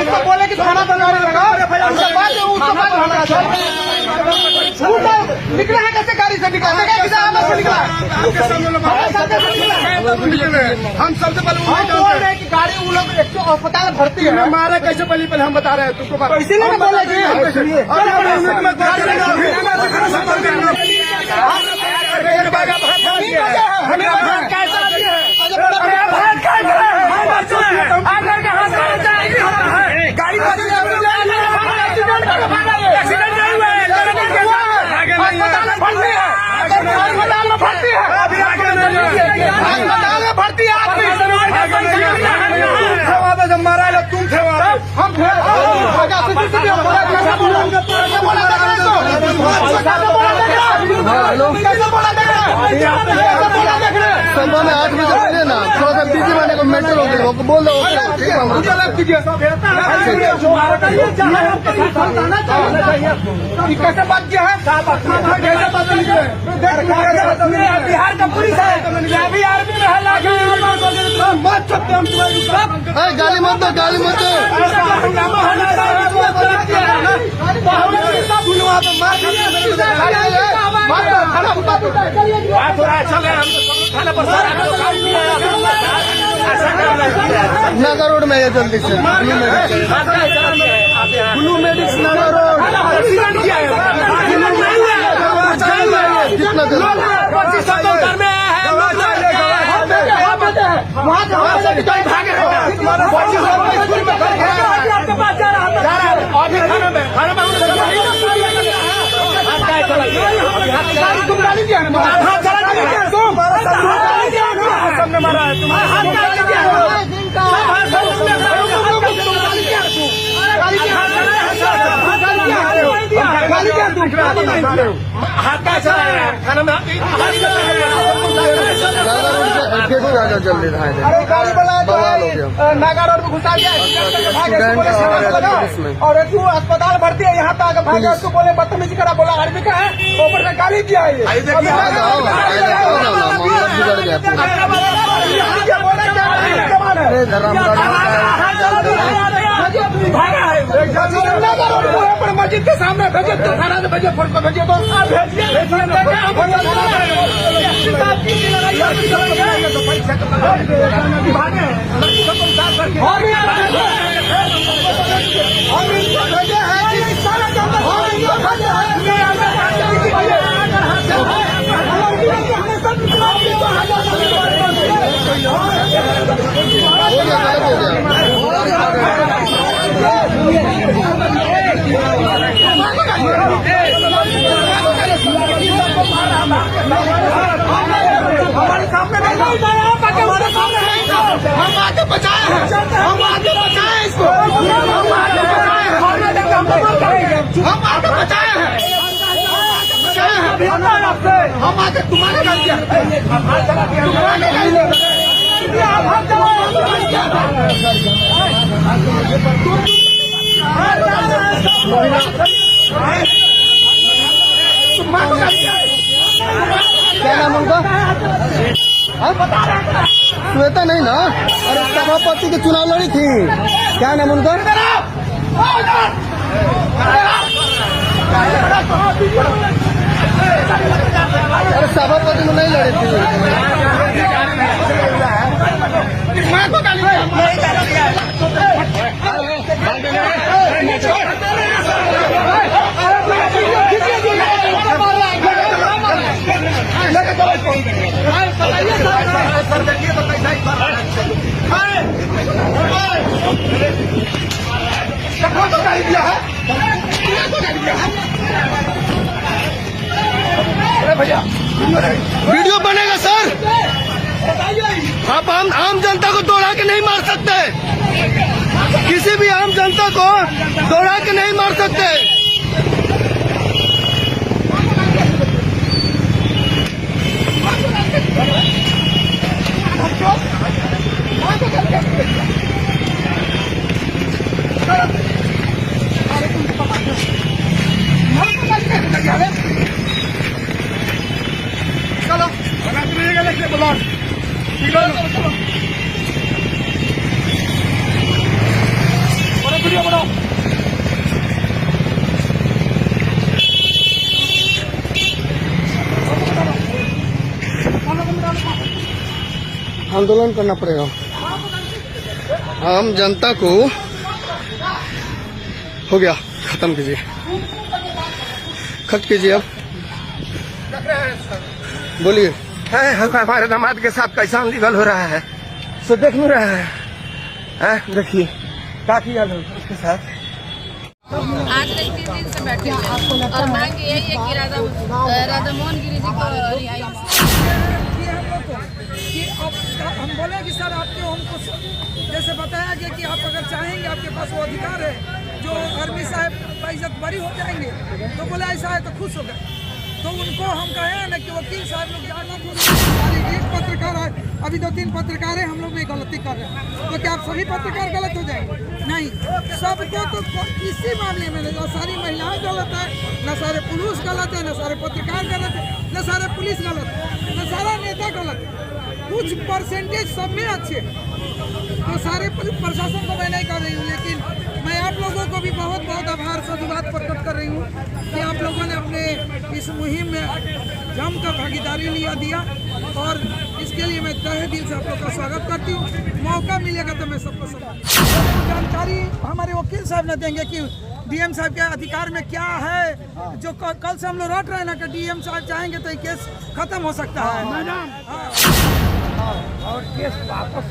उसको बोले कि थाना पर गाड़ी लगाओ, उसके बाद निकला है कैसे गाड़ी से निकला है, किसी आवाज से निकला है, हम सबसे पहले बोल रहे हैं कि गाड़ी वो लोग अस्पताल भर्ती है, मारे कैसे पहले हम बता रहे हैं तुमको, इसीलिए बोले जी भर्ती जब मारा है तुम थे हम सभा में 8 बजे बोले ना, थोड़ा सा बिजी बने को मेंटल हो गए, बोल दो कैसे बात किया है, बिहार का पुलिस है, अभी आर्मी में है, मत सकते हम गाली मत दो, गाली मत दो। नगर रोड में है, जल्दी से ब्लू मेडिक्स नगर रोड, जितना सबने मारा है जल्दी नागा रोड में घुसा गया और तू अस्पताल भर्ती है, यहाँ तक भागा, उसको बोले बदतमीजी करा, बोला आर्मी का है, ऊपर से गाली दिया है। मस्जिद के सामने भेजे तो थाना से भेजे, फोन को भेजे तो हमारे सामने हम आगे बचाए हैं, हम आगे बचाए इसको, हम आगे बचाए हैं, हम आगे तुम्हारे कर दिया, क्या नाम उनका? श्वेता नहीं ना? अरे सभापति के चुनाव लड़ी थी, क्या नाम उनका? अरे सभापति में नहीं लड़ी थी। वीडियो बनेगा सर, आप आम जनता को दौड़ा के नहीं मार सकते, किसी भी आम जनता को दौड़ा के नहीं मार सकते। आंदोलन करना पड़ेगा। आम जनता को हो गया, खत्म कीजिए, खत्म कीजिए। अब बोलिए। हमारे दामाद के साथ कैसा लीगल हो रहा है, सो देख नहीं रहा है। देखिए क्या किया लोग उसके साथ। आज 3 दिन से बैठे हैं और मांग यही है कि राधा मोहन गिरी जी को रिहाई। हम बोले कि सर आपको हमको जैसे बताया गया कि आप अगर चाहेंगे आपके पास वो अधिकार है जो आर्मी साहब बाइज्जत बरी हो जाएंगे, तो बोले ऐसा है तो खुश हो गए। तो उनको हम कहे हैं ना कि वकील साहब लोग जानना एक पत्रकार है, अभी 2-3 पत्रकार है, हम लोग भी गलती कर रहे हैं, तो क्या आप सभी पत्रकार गलत हो जाएंगे? नहीं, सबको तो इसी मामले में न सारी महिलाएं गलत है, न सारे पुलिस गलत है, न सारे पत्रकार गलत है, न सारे पुलिस गलत है, न सारा नेता गलत है, कुछ परसेंटेज सब में अच्छे। तो सारे प्रशासन को मैं नहीं कर रही हूँ, लेकिन मैं आप लोगों को भी बहुत बहुत आभार साधुवाद प्रकट कर रही हूँ कि आप लोगों ने अपने इस मुहिम में जमकर भागीदारी दिया और इसके लिए मैं तहे दिल से आप लोग का स्वागत करती हूँ। मौका मिलेगा तो मैं सबको जानकारी हमारे वकील साहब ने देंगे कि डीएम साहब के अधिकार में क्या है, जो कल से हम लोग रट रहे हैं ना कि डीएम साहब चाहेंगे तो ये केस खत्म हो सकता है। और केस वापस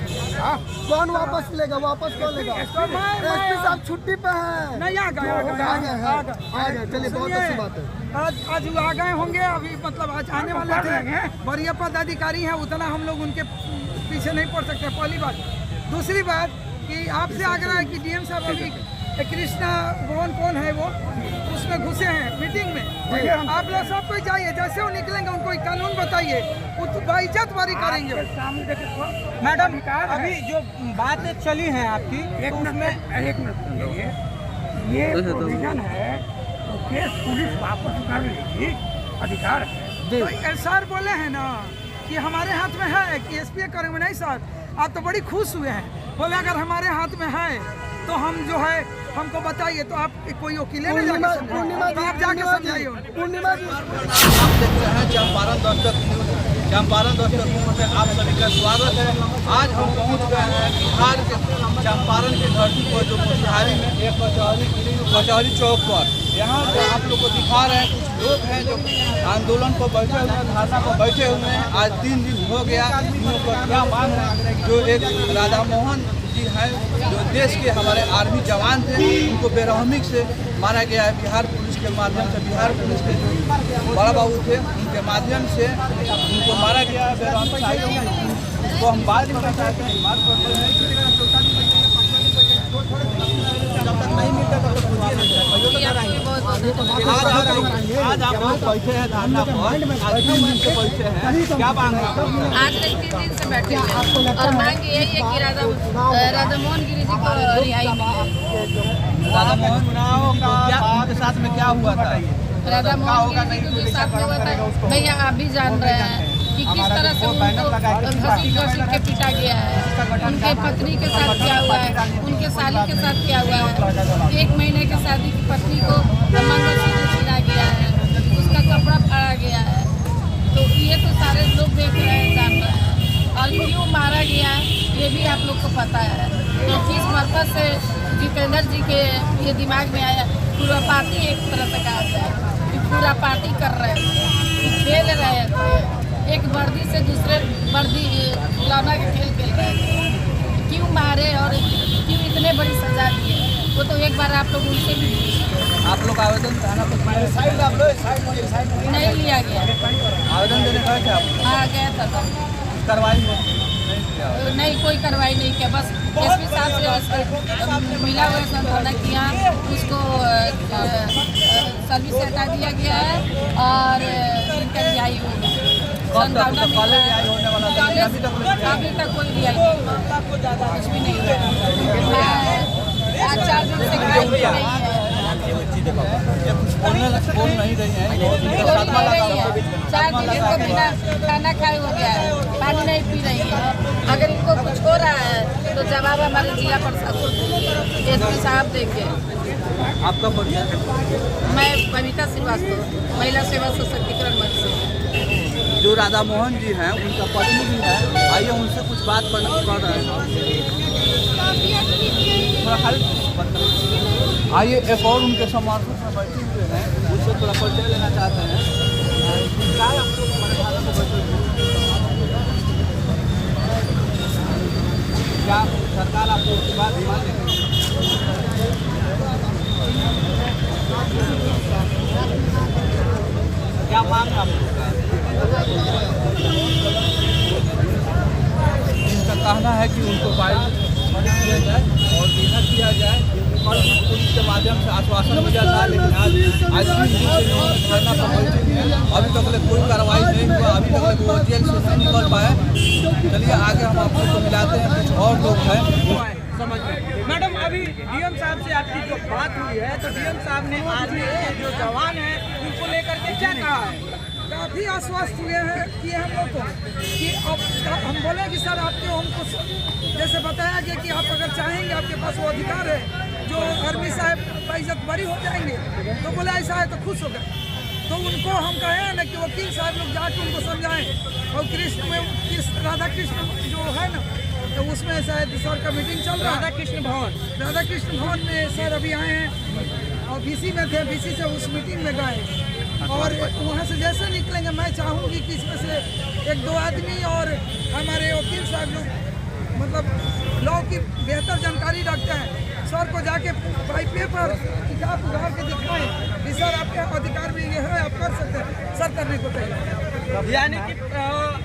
कौन वापस लेगा? वापस कौन लेगा? एसपी साहब छुट्टी पे हैं। नहीं, आ गए। चलिए, बहुत अच्छी बात है। आज वो आ गए होंगे, अभी मतलब आज आने वाले थे। वरीय पदाधिकारी हैं, उतना हम लोग उनके पीछे नहीं पड़ सकते, पहली बात। दूसरी बात कि आपसे आग्रह है कि डीएम साहब अभी कृष्णा भवन कौन है वो उसमें घुसे हैं मीटिंग में, आप लोग सब कोई जाइए, जैसे वो निकलेंगे उनको एक कानून बताइए, बाइज्जत बारी करेंगे। मैडम अभी जो बातें चली हैं आपकी, एक मिनट ये प्रोविजन है तो केस पुलिस वापस कर लेगी, अधिकार है। तो सर बोले हैं ना कि हमारे हाथ में है कि एसपी करेंगे। नहीं सर, आप तो बड़ी खुश हुए हैं, बोले अगर हमारे हाथ में है तो हम जो है हमको बताइए, तो आप कोई वकील नहीं जाके आप जाके समझाइए। पूर्णिमा जी, आप देख रहे हैं चंपारण दस्तक न्यूज में आप सभी का स्वागत है। आज हम पहुंच गए हैं बिहार के चंपारण की धरती पर, जो मोतिहारी में एक कचहरी चौक पर। यहाँ पे आप लोग को दिखा रहे हैं कुछ लोग हैं जो आंदोलन पर बैठे हुए हैं, धरना पर बैठे हुए हैं। आज 3 दिन हो गया। इन लोगों का क्या मांग है? जो एक राधा मोहन जी है, जो देश के हमारे आर्मी जवान थे, उनको बेरहमी से मारा गया है। बिहार पुलिस के माध्यम से, बिहार पुलिस के जो बड़ा बाबू थे उनके माध्यम से उनको मारा गया है बेरहमी से। उसको हम बाद में चाहते हैं, बात करते हैं। जब तक नहीं मिलता तब तक आज आप लोग बैठे हैं धरना पर, आज 3 दिन से बैठे हैं, क्या मांग है? आज 3 दिन से बैठे हैं और मांग यही है कि राधा मोहन गिरी जी को रिहाई मिले। राधा मोहन क्या उनके साथ में क्या हुआ था? राधा मोहन गिरी जी के साथ में हुआ था, भैया आप भी जान रहे हैं कि किस तरह से उनको घसीट के पीटा गया है। उनके पत्नी के साथ क्या हुआ है, उनके साली के साथ क्या हुआ है। 1 महीने की शादी की पत्नी को मंगलसूत्र छीना गया है, उसका कपड़ा फाड़ा गया है। तो ये तो सारे लोग देख रहे हैं, जान रहे हैं। और क्यों मारा गया है ये भी आप लोग को पता है। तो किस मकसद से जितेंद्र जी के ये दिमाग में आया, पूरा पार्टी एक तरह से कहा जाए कि पूरा पार्टी कर रहे थे, खेल रहे थे, एक वर्दी से दूसरे वर्दी खिलौना का खेल खेल रहे थे। क्यों मारे और क्यों इतने बड़ी सजा दिए, वो तो एक बार आप लोग उनसे भी आप लोग आवेदन थाना पर नहीं लिया गया। आवेदन देने गए थे आप? हाँ गया था, तो कार्रवाई नहीं कोई कार्रवाई नहीं किया। बस एसपी साहब से मिला हुआ संताना किया, उसको सर्विस से हटा दिया गया है और इनका रिहाई होगा। संतावना मिला है, अभी तक कोई रिहाई नहीं, कुछ भी नहीं हुआ। आज 4 दिन से कार्रवाई की रही है, बोल नहीं रही है। 4 दिन इनको बिना खाना खाए हो गया है, पानी नहीं पी रही है। अगर इनको कुछ हो रहा है तो जवाब हमारे जिला प्रशासन एसपी साहब देंगे। आपका परिचय? मैं बबीता श्रीवास्तव, महिला सेवा सशक्तिकरण मंच से। जो राधा मोहन जी हैं उनका पत्नी भी है, आइए उनसे कुछ बात कर रहे हैं। थोड़ा खाली आइए एक और उनके समर्थक में बैठे हुए हैं, उससे थोड़ा परिचय लेना चाहते हैं। क्या आप लोग हमारे साथ में बैठे हुए हैं? क्या सरकार आपको उसके बाद माने? क्या मांग है आप लोग का? इनका कहना है कि उनको फाइल किया जाए और बिना किया जाए। कल पुलिस के माध्यम से आश्वासन मिला था, लेकिन आज 3 दिन से धरना पर बैठे हैं। अभी तक कोई कार्रवाई नहीं हुआ, अभी तक वो जेल से नहीं निकल पाए। चलिए आगे हम आप लोग को मिलाते हैं, कुछ और लोग हैं समझ में। मैडम अभी डीएम साहब से आपकी जो बात हुई है, तो डीएम साहब ने आर्मी के जो जवान हैं उनको लेकर के क्या कहा है? काफ़ी आश्वस्त हुए हैं कि हम लोग को कि अब हम बोले कि सर आपको हमको जैसे बताया गया कि आप अगर चाहेंगे आपके पास वो अधिकार है जो आर्मी साहब बाइज्जत बरी हो जाएंगे, तो बोले ऐसा है तो खुश हो गए। तो उनको हम कहे ना कि वकील साहब लोग जाके उनको समझाएं। और राधा कृष्ण जो है ना, तो उसमें शायद सर का मीटिंग चल रहा है। राधा कृष्ण भवन में सर अभी आए हैं और बीसी में थे, बीसी से उस मीटिंग में गए और वहाँ से जैसे निकलेंगे मैं चाहूँगी कि इसमें से 1-2 आदमी और हमारे वकील साहब लोग मतलब लॉ की बेहतर जानकारी रखते हैं, सर को जाके बाई पेपर किताब उधार के दिखाएं कि सर आपके अधिकार भी ये है, आप कर सकते हैं। सर करने को तैयार, यानी कि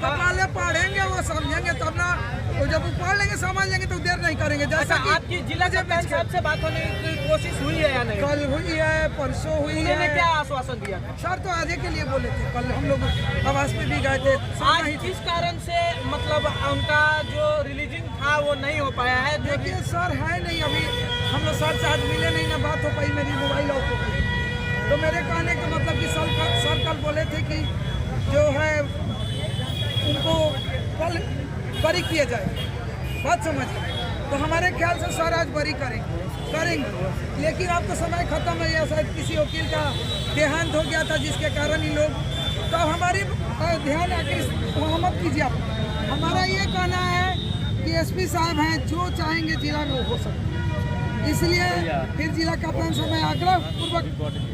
पहले पढ़ेंगे वो समझेंगे तब ना, तो जब वो पढ़ लेंगे समझ लेंगे तो देर नहीं करेंगे। जैसा कि आपकी जिला कप्तान साहब से बात होने की कोशिश हुई है या नहीं? कल हुई है, परसों हुई है। उन्होंने क्या आश्वासन दिया था? सर तो आज के लिए बोले थे, कल हम लोग आवास पे भी गए थे। आज किस कारण से मतलब उनका जो रिलीजिंग था वो नहीं हो पाया है? देखिए सर है नहीं, अभी हम लोग सर से आज मिले नहीं ना, बात हो पाई, मेरी मोबाइल ऑफ हो गई। तो मेरे कहने का मतलब कि सर कल बोले थे कि जो है उनको कल बरी किया जाए, बात समझिए। तो हमारे ख्याल से सर आज बरी करेंगे, लेकिन अब तो समय खत्म है या शायद किसी वकील का देहांत हो गया था जिसके कारण ही लोग, तो हमारी ध्यान आकर वहाँ मत कीजिए आप। हमारा ये कहना है कि एसपी साहब हैं, जो चाहेंगे जिला में हो सकता है, इसलिए फिर जिला कप्तान से मैं आग्रह पूर्वक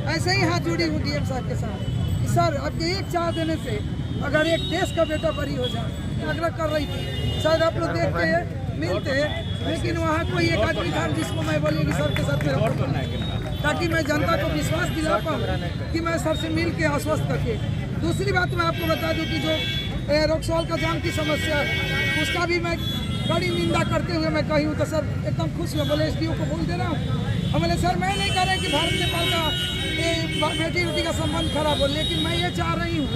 ऐसे ही हाथ जोड़ी हूँ डीएम साहब के साथ कि सर आपके एक चाह देने से अगर एक देश का बेटा बरी हो जाए, आग्रह कर रही थी, शायद आप लोग देखते मिलते, लेकिन वहाँ कोई एक आदमी था जिसको मैं बोली कि सर के साथ मेरा फोटो नहीं, ताकि मैं जनता को विश्वास दिला पाऊँ कि मैं सर से मिल के आश्वस्त करके। दूसरी बात मैं आपको बता दूँ कि जो रक्सौल का जाम की समस्या है, उसका भी मैं बड़ी निंदा करते हुए मैं कही हूँ, तो सर एकदम खुश हुए, बोले एसडीओ को बोल दे रहा हूँ। हम बोले सर मैं नहीं कह रहा कि भारत नेपाल का बेटी बेटी का संबंध खराब हो, लेकिन मैं ये चाह रही हूँ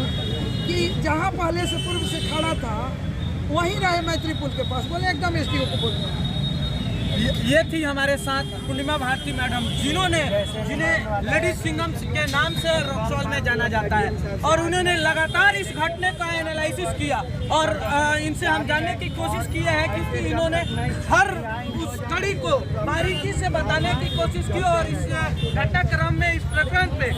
कि जहाँ पहले से पूर्व से खड़ा था वहीं रहे मैत्री पुल के पास, बोले एकदम एसडीओ को बोल दे। ये थी हमारे साथ पूर्णिमा भारती मैडम, जिन्हें लेडीज सिंघम के नाम से रक्सौल में जाना जाता है, और उन्होंने लगातार इस घटने का एनालिसिस किया और इनसे हम जानने की कोशिश की है कि इन्होंने हर उस कड़ी को बारीकी से बताने की कोशिश की और इस घटनाक्रम में, इस प्रकरण पे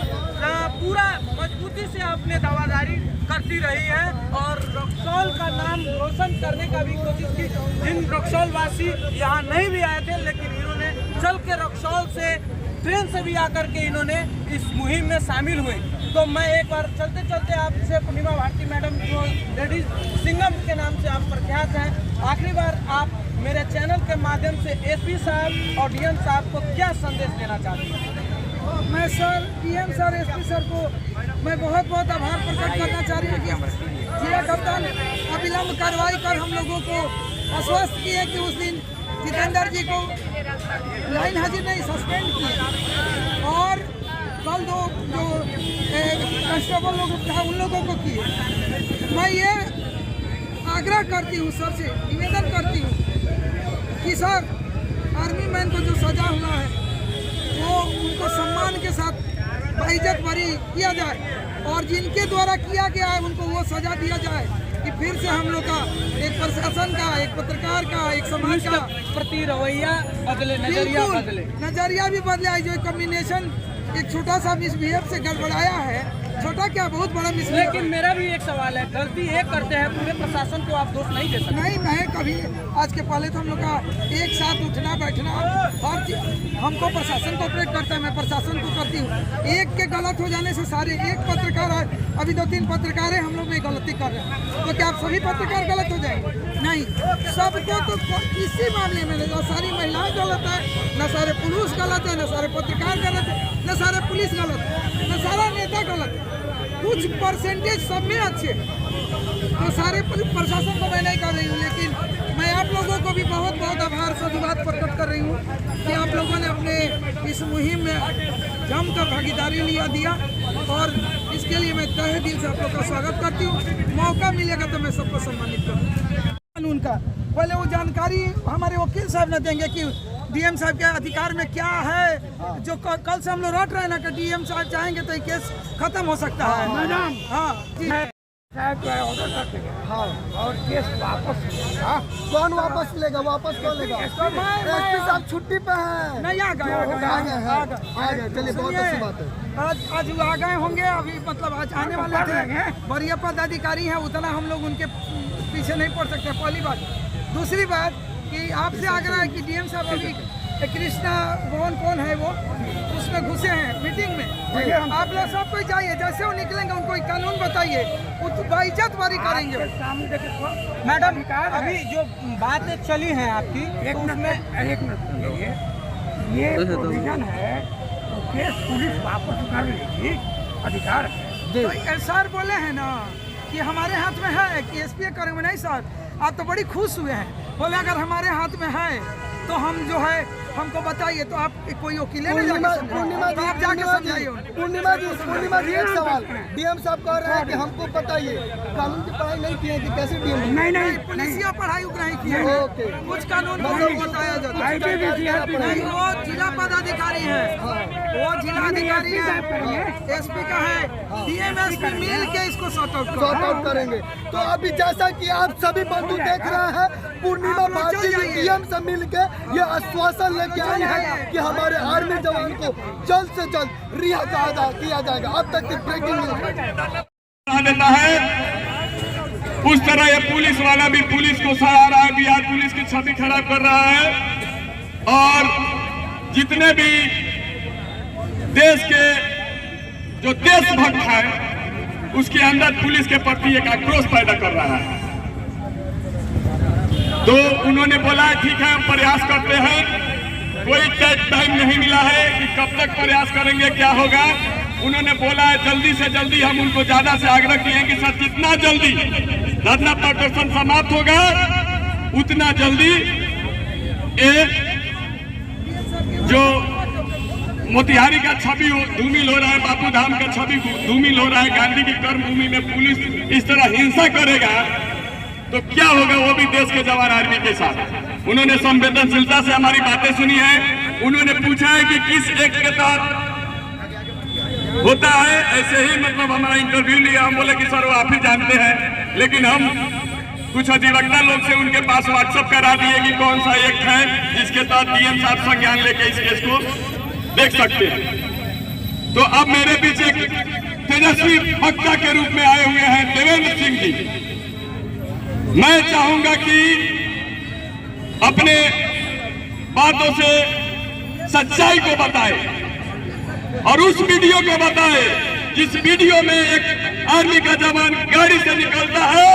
पूरा मजबूती से अपने दावादारी करती रही है और रक्सौल का नाम रोशन करने का भी कोशिश की। जिन रक्सौल वासी यहाँ नहीं भी आए थे, लेकिन इन्होंने चल के रक्सौल से ट्रेन से भी आकर के इन्होंने इस मुहिम में शामिल हुए। तो मैं एक बार चलते चलते आपसे पूर्णिमा भारती मैडम जो लेडीज सिंघम के नाम से आप प्रख्यात हैं, आखिरी बार आप मेरे चैनल के माध्यम से एसपी साहब और डीएम साहब को क्या संदेश देना चाहते हैं? मैं sir DM sir SP sir को मैं बहुत बहुत आभार प्रकट करना चाह रही हूँ कि जिला कप्तान अविलंब कार्रवाई कर हम लोगों को आश्वस्त किए कि उस दिन जितेंद्र जी को लाइन हाजिर नहीं सस्पेंड किए, और कल दो जो कांस्टेबल लोग था उन लोगों को किए। मैं ये आग्रह करती हूँ सर से, निवेदन करती हूँ कि सर आर्मी मैन को जो सजा हुआ है वो उनको सम्मान के साथ बाइज्जत बरी किया जाए, और जिनके द्वारा किया गया है उनको वो सजा दिया जाए कि फिर से हम लोग का एक प्रशासन का, एक पत्रकार का, एक समाज का प्रति रवैया बदले, नजरिया भी बदले। जो कम्बिनेशन एक छोटा सा मिसबिहेव से गड़बड़ाया है, छोटा क्या बहुत बड़ा मिसबिहेव। लेकिन मेरा भी एक सवाल है, गलती एक करते हैं, पूरे प्रशासन को आप दोष नहीं दे सकते। नहीं, मैं कभी आज के पहले तो हम लोग का एक साथ उठना बैठना हर चीज हमको प्रशासन कोऑपरेट करता है, मैं प्रशासन को करती हूँ। एक के गलत हो जाने से सारे, एक पत्रकार है, अभी 2-3 पत्रकार है, हम लोग में गलती कर रहे हैं, तो क्या आप सभी पत्रकार गलत हो जाएंगे? नहीं, सबको तो इसी मामले में न सारी महिलाएं गलत है, न सारे पुलिस गलत है, न सारे पत्रकार गलत है, न सारे पुलिस गलत है, न सारा नेता गलत है, कुछ परसेंटेज सब में अच्छे। तो सारे प्रशासन को मैं नहीं कर रही हूँ, लेकिन मैं आप लोगों को भी बहुत बहुत आभार साधुवाद प्रकट कर रही हूँ कि आप लोगों ने अपने इस मुहिम में जमकर भागीदारी दिया और इसके लिए मैं तहे दिल से आप लोग का स्वागत करती हूँ। मौका मिलेगा तो मैं सबको सम्मानित करूँगा। कानून का पहले वो जानकारी हमारे वकील साहब न देंगे कि डीएम साहब के अधिकार में क्या है, जो कल से हम लोग रट रहे हैं ना कि डीएम साहब चाहेंगे तो ये केस खत्म हो सकता है। मैडम, हाँ जी, ऑर्डर कर देंगे। हाँ, और केस वापस लेगा। कौन वापस लेगा? वापस कौन लेगा? एसपी साहब छुट्टी पे हैं। नहीं, आ गए। चलिए, बहुत अच्छी बात है। आज वो आ गए होंगे, अभी मतलब आज आने वाले थे। वरीय पदाधिकारी हैं, उतना हम लोग उनके पीछे नहीं पड़ सकते, पहली बात। दूसरी बात कि आपसे आग्रह है कि डीएम साहब अभी कृष्णा भवन कौन है वो, उसमें घुसे हैं मीटिंग में। आप लोग सब कोई जाइए, जैसे वो निकलेंगे उनको कानून बताइए, बाइज्जत बारी करेंगे। मैडम, अभी जो बातें चली हैं आपकी, एक मिनट ये प्रोविजन है, तो केस पुलिस वापस कर लेगी, अधिकार है। तो सर बोले हैं ना कि हमारे हाथ में है कि एसपी करेंगे। नहीं सर, आप तो बड़ी खुश हुए हैं, बोले अगर हमारे हाथ में है तो हम जो है हमको बताइए। तो आप कोई वकील है ना, तो आप जाके समझाइए। पूर्णिमा जी एक सवाल, डीएम साहब कह रहे हैं कि हमको बताइए, कानून की पढ़ाई नहीं की है कि कैसे डीएम? नहीं, पुलिसिया पढ़ाई नहीं की है, कुछ कानून बताया जाता है। नहीं, वो जिला पदाधिकारी है, वो जिला अधिकारी है, एसपी का है, डीएम एसपी मिल के इसको सॉर्ट आउट करेंगे। तो अभी जैसा कि आप सभी बंधु देख रहे हैं, पूर्णिमा भारती जी डीएम से मिल के ये आश्वासन लेके आई है कि हमारे आर्मी जवान को जल्द से जल्द रिहा किया जाएगा। अब तक की ब्रेकिंग न्यूज देता है, उस तरह ये पुलिस वाला भी पुलिस को सराह रहा है, बिहार पुलिस की छवि खराब कर रहा है। और जितने भी देश के जो देशभक्त है, उसके अंदर पुलिस के प्रति एक आक्रोश पैदा कर रहा है। तो उन्होंने बोला ठीक है, हम प्रयास करते हैं, कोई टाइम नहीं मिला है कि कब तक प्रयास करेंगे, क्या होगा। उन्होंने बोला है जल्दी से जल्दी, हम उनको ज्यादा से आग्रह किए हैं कि सर जितना जल्दी धरना प्रदर्शन समाप्त होगा उतना जल्दी जो मोतिहारी का छवि धूमिल हो रहा है, बापू धाम का छवि धूमिल हो रहा है, गांधी की कर्मभूमि में पुलिस इस तरह हिंसा करेगा तो क्या होगा वो भी देश के जवान आर्मी के साथ। उन्होंने संवेदनशीलता से हमारी बातें सुनी है। उन्होंने पूछा है कि किस एक्ट के तहत होता है, ऐसे ही मतलब हमारा इंटरव्यू लिया। हम बोले कि सर वो आप ही जानते हैं, लेकिन हम कुछ अधिवक्ता लोग से उनके पास व्हाट्सएप करा दिए कि कौन सा एक्ट है जिसके तहत डीएम साहब संज्ञान लेके इस केस को देख सकते हैं। तो अब मेरे पीछे तेजस्वी वक्ता के रूप में आए हुए हैं देवेंद्र सिंह जी। मैं चाहूंगा कि अपने बातों से सच्चाई को बताए और उस वीडियो को बताए जिस वीडियो में एक आर्मी का जवान गाड़ी से निकलता है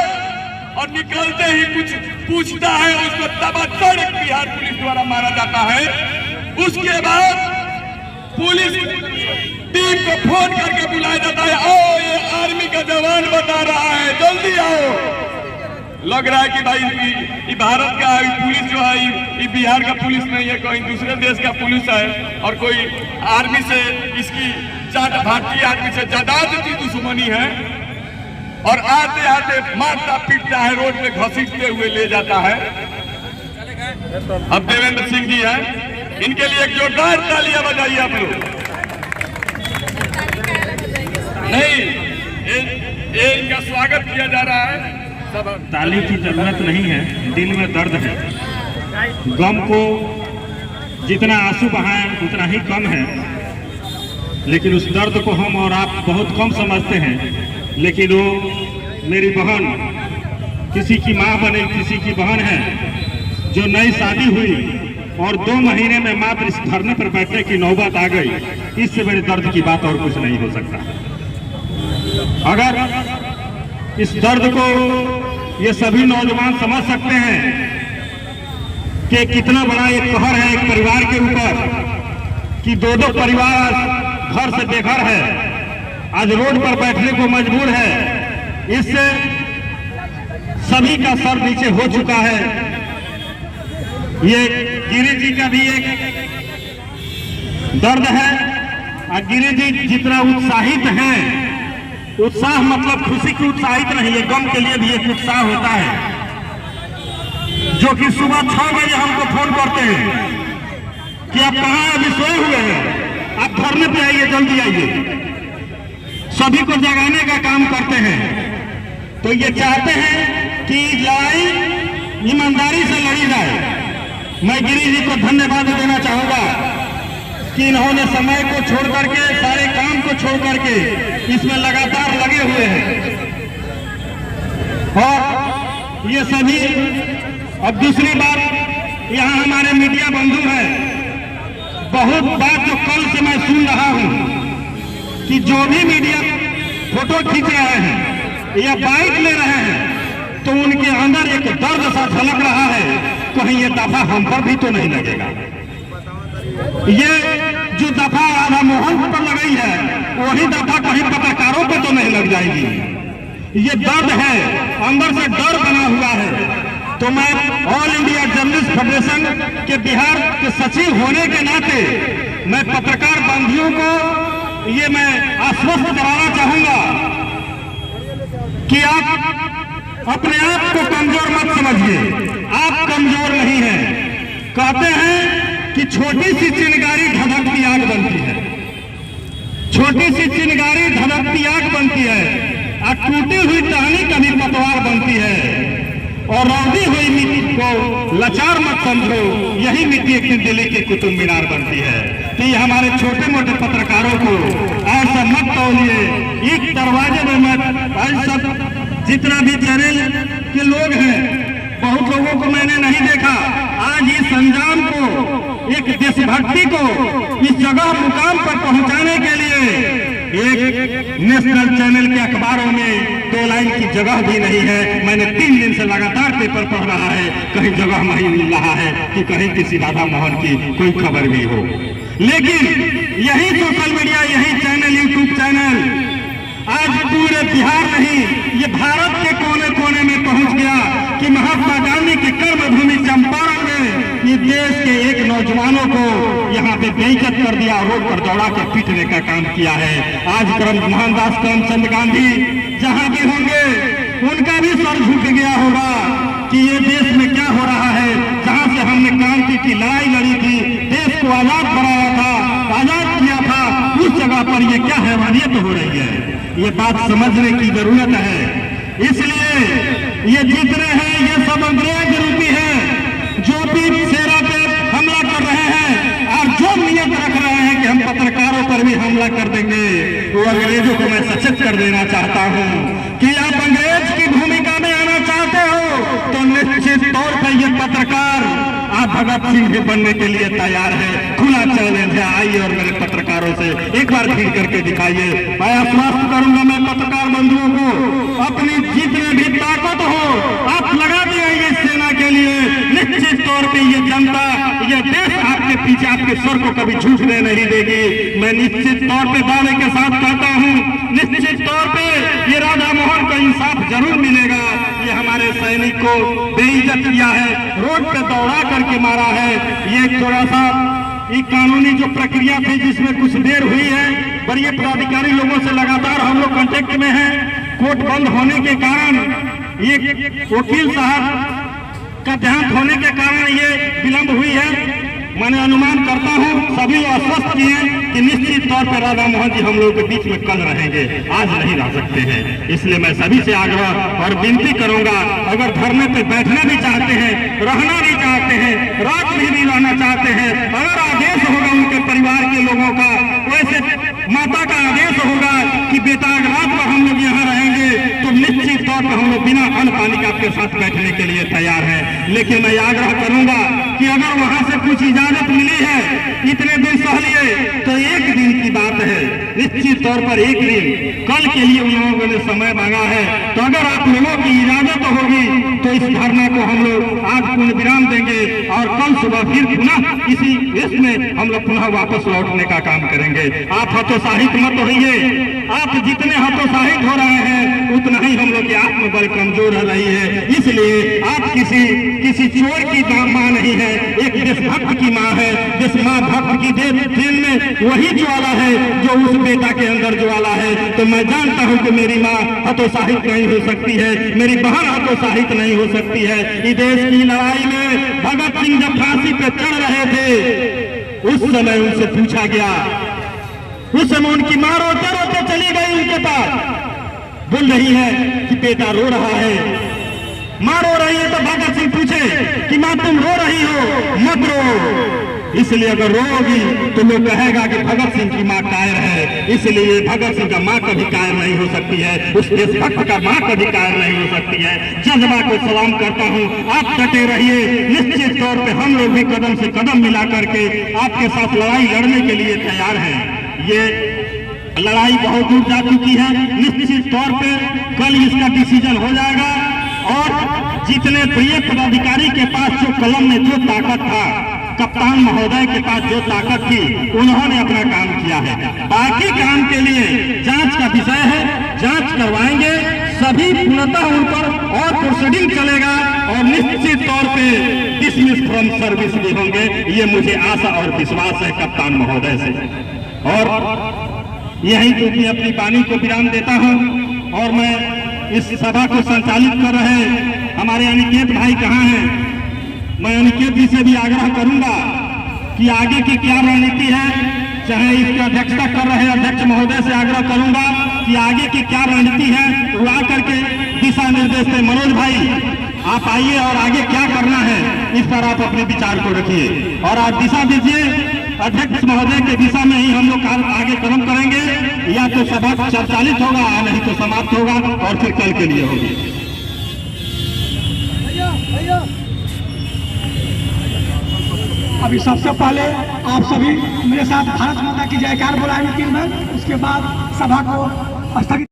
और निकलते ही कुछ पूछता है, उसको तबादड़ बिहार पुलिस द्वारा मारा जाता है। उसके बाद पुलिस टीम को फोन करके बुलाया जाता है, आओ ये आर्मी का जवान बता रहा है, जल्दी आओ। लग रहा है कि भाई ये भारत का पुलिस जो है ये बिहार का पुलिस नहीं है, कोई दूसरे देश का पुलिस है और कोई आर्मी से इसकी भारतीय आर्मी से ज्यादा दुश्मनी है और आते आते मारता पीटता है, रोड में घसीटते हुए ले जाता है। अब देवेंद्र सिंह जी हैं, इनके लिए एक जोरदार तालियां बजाइए आप लोग। नहीं, ये इनका स्वागत किया जा रहा है। ताली की जरूरत नहीं है, दिल में दर्द है। गम को जितना आंसू बहाएं उतना ही कम है। लेकिन उस दर्द को हम और आप बहुत कम समझते हैं। लेकिन वो मेरी बहन, किसी की माँ बने, किसी की बहन है, जो नई शादी हुई और 2 महीने में मात्र इस धरने पर बैठने की नौबत आ गई, इससे बड़े दर्द की बात और कुछ नहीं हो सकता। अगर इस दर्द को ये सभी नौजवान समझ सकते हैं कि कितना बड़ा एक कहर है एक परिवार के ऊपर, कि 2-2 परिवार घर से बेघर है, आज रोड पर बैठने को मजबूर है, इससे सभी का सर नीचे हो चुका है। ये गिरी जी का भी एक दर्द है। और गिरी जी जितना उत्साहित हैं, उत्साह मतलब खुशी की उत्साहित नहीं है, गम के लिए भी एक उत्साह होता है, जो कि सुबह 6 बजे हमको फोन करते हैं कि आप कहाँ हैं, अभी सोए हुए हैं, आप धरने पे आइए, जल्दी आइए। सभी को जगाने का काम करते हैं। तो ये चाहते हैं कि लड़ाई ईमानदारी से लड़ी जाए। मैं गिरी जी को धन्यवाद देना चाहूंगा कि इन्होंने समय को छोड़ करके, सारे काम को छोड़ करके इसमें लगातार लगे हुए हैं। और ये सभी, अब दूसरी बात, यहाँ हमारे मीडिया बंधु हैं, बहुत बात जो कल से मैं सुन रहा हूँ कि जो भी मीडिया फोटो खींच रहे हैं या बाइक ले रहे हैं, तो उनके अंदर एक दर्द सा झलक रहा है, कहीं ये दफा हम पर भी तो नहीं लगेगा। ये जो दफा राधा मोहन पर लगाई है, वही दफा कहीं पत्रकारों पर तो नहीं लग जाएगी। ये दर्द है, अंदर से डर बना हुआ है। तो मैं ऑल इंडिया जर्नलिस्ट फेडरेशन के बिहार के सचिव होने के नाते मैं पत्रकार बंधुओं को ये मैं आश्वस्त कराना चाहूंगा कि आप अपने आप को कमजोर मत समझिए, आप कमजोर नहीं हैं। कहते हैं कि छोटी सी चिंगारी धधकती आग बनती है, छोटी सी चिंगारी धधकती आग बनती है, और टूटी हुई टहनी कभी पतवार बनती है। और रौदी हुई मिट्टी को लाचार मत समझो, यही मिट्टी एक दिन दिल्ली की कुतुब मीनार बनती है। कि हमारे छोटे मोटे पत्रकारों को ऐसा मत तौलिए, एक दरवाजे में मत। ऐसा जितना भी चैनल के लोग हैं, बहुत लोगों को मैंने नहीं देखा, आज इस अंजाम को, एक देशभक्ति को इस जगह मुकाम पर पहुंचाने के लिए एक नेशनल चैनल के अखबारों में 2 लाइन की जगह भी नहीं है। मैंने 3 दिन से लगातार पेपर पढ़ रहा है, कहीं जगह नहीं मिल रहा है कि कहीं किसी राधा मोहन की कोई खबर भी हो। लेकिन यही सोशल मीडिया, यही चैनल, यूट्यूब चैनल आज पूरे बिहार नहीं, ये भारत के कोने कोने में पहुंच गया कि महात्मा गांधी की कर्मभूमि चंपारण में ये देश के एक नौजवानों को यहाँ पे बेइज्जत कर दिया, रोड पर दौड़ा कर पीटने का काम किया है। आज मोहनदास करमचंद गांधी जहाँ भी होंगे, उनका भी सर झुक गया होगा कि ये देश में क्या हो रहा है। जहाँ से हमने क्रांति की लड़ाई लड़ी थी, देश को आजाद बनाया था, आजाद किया था, उस जगह पर ये क्या हैवानियत हो रही है, ये बात समझने की जरूरत है। इसलिए ये जितने हैं, ये सब अंग्रेज रूपी हैं, जो भी सेना पे हमला कर रहे हैं और जो नियत रख रहे हैं कि हम पत्रकारों पर भी हमला कर देंगे, वो अंग्रेजों को मैं सचेत कर देना चाहता हूँ कि आप अंग्रेज की भूमिका में आना चाहते हो तो निश्चित तौर पर ये पत्रकार आप भगत सिंह भी बनने के लिए तैयार है। खुला चैलेंज है, आइए और मेरे पत्रकारों से एक बार भीड़ करके दिखाइए। मैं आश्वस्त करूंगा मैं पत्रकार बंधुओं को, अपनी जितनी भी ताकत हो आप लगा दिए सेना के लिए। निश्चित तौर पे ये जनता, ये देश आपके पीछे, आपके स्वर को कभी झूठने नहीं देगी। मैं निश्चित तौर पे दावे के साथ कहता हूँ, निश्चित तौर पे ये राधा मोहन को इंसाफ जरूर मिलेगा। ये हमारे सैनिक को बेइज्जत किया है, रोड पे दौड़ा करके मारा है। ये थोड़ा सा ये कानूनी जो प्रक्रिया थी जिसमें कुछ देर हुई है, बड़े पदाधिकारी लोगों से लगातार हम लोग कांटेक्ट में हैं। कोर्ट बंद होने के कारण, ये वकील साहब का देहांत होने के कारण ये विलंब हुई है। मैंने अनुमान करता हूँ सभी आश्वस्त किए कि निश्चित तौर पर राधा मोहन जी हम लोगों के बीच में कल रहेंगे, आज नहीं रह सकते हैं। इसलिए मैं सभी से आग्रह और विनती करूंगा, अगर धरने पे बैठना भी चाहते हैं, रहना भी चाहते हैं, रात में भी रहना चाहते हैं, अगर आदेश होगा उनके परिवार के लोगों का, वैसे माता का आदेश होगा कि बेटा अगर रात भर हम लोग यहाँ रहेंगे तो निश्चित तौर पर हम लोग बिना अन्न पानी के आपके साथ बैठने के लिए तैयार हैं। लेकिन मैं आग्रह करूंगा कि अगर वहां से कुछ इजाजत मिली है, इतने दिन सह लिए, तो एक दिन की बात है, निश्चित तौर पर एक दिन कल के लिए उन लोगों ने समय मांगा है। तो अगर आप लोगों की इजाजत होगी तो इस धरना को हम लोग आज पूर्ण विराम देंगे और कल सुबह फिर पुनः इसी वेश में हम लोग पुनः वापस लौटने का काम करेंगे। आप हतोत्साहित मत होइए, आप जितने हतोत्साहित हो रहे हैं उतना ही हम लोग की आत्मबल कमजोर हो रही है। इसलिए आप किसी चोर की माँ नहीं है, एक देशभक्त की माँ है। जिस माँ भक्त की दिल में वही ज्वाला है जो उस बेटा के अंदर ज्वाला है। तो मैं जानता हूँ कि मेरी माँ हतोत्साहित नहीं हो सकती है, मेरी बहन हतोत्साहित नहीं हो सकती है। इस देश की लड़ाई में भगत सिंह जब फांसी पे चढ़ रहे थे उस समय उनसे पूछा गया, उस समय उनकी माँ रोते रोते चली गई उनके पास, बोल रही है कि बेटा रो रहा है। माँ रो रही है तो भगत सिंह पूछे कि माँ तुम रो रही हो, मत रो, इसलिए अगर रोगी तो लोग कहेगा कि भगत सिंह की माँ कायर है। इसलिए भगत सिंह का माँ कभी कायर नहीं हो सकती है, उस देशभक्त का माँ कभी कायर नहीं हो सकती है। जज्बा को सलाम करता हूँ, आप डटे रहिए। निश्चित तौर पे हम लोग भी कदम से कदम मिला करके आपके साथ लड़ाई लड़ने के लिए तैयार हैं। ये लड़ाई बहुत दूर जा चुकी है, निश्चित तौर पे कल इसका डिसीजन हो जाएगा और जितने प्रिय पदाधिकारी के पास जो कलम में जो ताकत था, कप्तान महोदय के पास जो ताकत थी, उन्होंने अपना काम किया है। बाकी काम के लिए जांच का विषय है, जांच करवाएंगे, सभी पूर्णतः उन पर और प्रोसीडिंग चलेगा और निश्चित तौर पे डिसमिस फ्रॉम सर्विस भी होंगे। ये मुझे आशा और विश्वास है कप्तान महोदय से। और यही क्योंकि अपनी वाणी को विराम देता हूँ और मैं इस सभा को संचालित कर रहे हमारे अनिकेत भाई कहाँ हैं, मैं अनिकेत जी से भी आग्रह करूंगा कि आगे की क्या रणनीति है, चाहे इसकी अध्यक्षता कर रहे अध्यक्ष महोदय से आग्रह करूंगा कि आगे की क्या रणनीति है वो आकर के दिशा निर्देश से मनोज भाई आप आइए और आगे क्या करना है इस पर आप अपने विचार को रखिए और आप दिशा दीजिए। अध्यक्ष महोदय के दिशा में ही हम लोग आगे कदम करेंगे, या तो सभा संचालित होगा या नहीं तो समाप्त होगा और फिर कल के लिए होगी। अभी सबसे पहले आप सभी मेरे साथ भारत माता की जयकार बुलाएंगे 3 बार, उसके बाद सभा को स्थगित